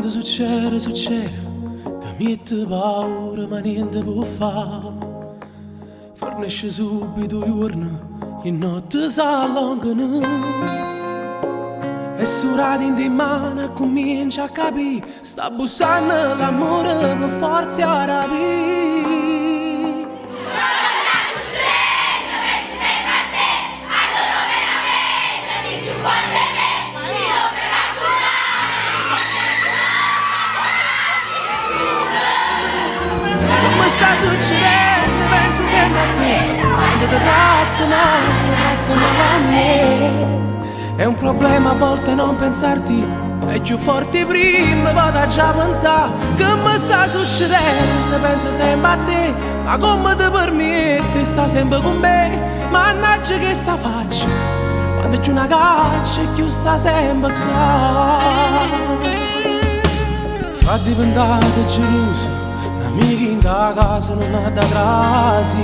quando succede, succede, ti mette paura ma niente può fare. Fornisce subito i giorni e notte si allungano. E surati in di mano comincia a capire, sta bussando l'amore per forza rapire. Sta succedendo, penso sempre a te, quando ti tratto male a me. È un problema a volte non pensarti, è più forte prima, vado già a pensare che mi sta succedendo, penso sempre a te, ma come ti permetti, sta sempre con me, mannaggia che sta faccia, quando c'è una caccia e chi sta sempre qua. Sono diventato geloso, amici in da casa non ha da crasi,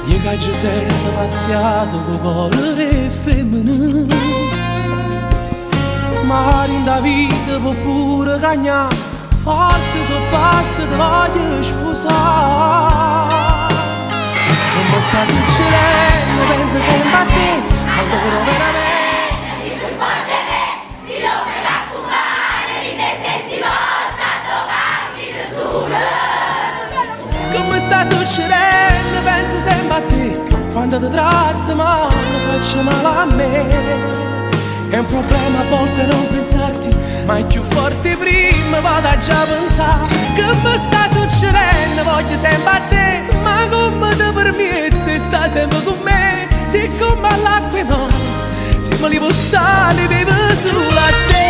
gli caccia sempre pazziato con cuore femmine. Magari in da vita può pure cagnare, forse so passo ti voglio sposare. Come sta succedendo, penso sempre a te, allora veramente come sta succedendo, penso sempre a te, quando ti tratto male, faccio male a me. È un problema a volte non pensarti, ma è più forte prima, vado già a pensare che mi sta succedendo, voglio sempre a te, ma come ti permetti, sta sempre con me, siccome all'acqua no, se me li possali vivo solo a te.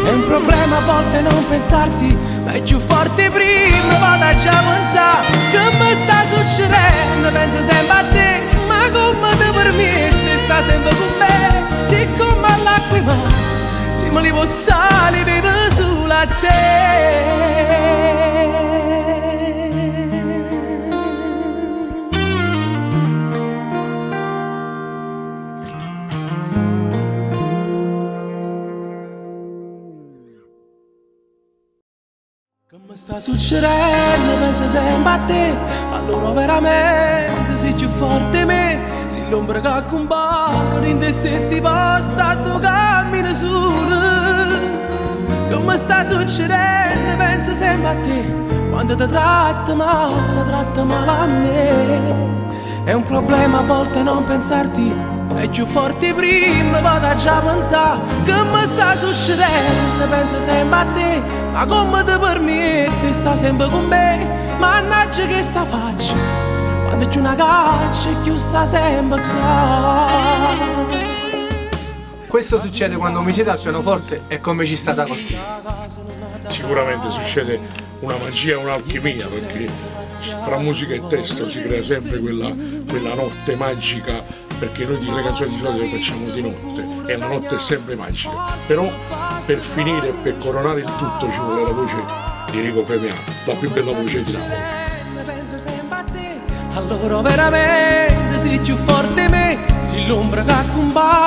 È un problema a volte non pensarti, ma è più forte prima, vado già a pensare che mi sta succedendo, penso sempre a te, ma come ti permetti, sta sempre con me, siccome all'acqua ma se me li possali vivo solo a te. Come sta succedendo, penso sempre a te, allora veramente sei più forte me, sei l'ombra che compare in te stessi posti, tu cammini solo. Come sta succedendo, penso sempre a te, quando ti tratto male a me. È un problema a volte non pensarti, è più forte prima, vado già a pensare che mi sta succedendo, penso sempre a te, ma come ti permetti, sta sempre con me, mannaggia che sta faccia, quando c'è una caccia e chi sta sempre qua. Questo succede quando mi siete al pianoforte e come ci state accostando. Sicuramente succede una magia, un'alchimia, perché fra musica e testo si crea sempre quella notte magica, perché noi le canzoni di solito le facciamo di notte e la notte è sempre magica, però per finire e per coronare il tutto ci vuole la voce di Enrico Femiano, la più bella voce di Napoli. Allora veramente sei più forte me, sei l'ombra che compare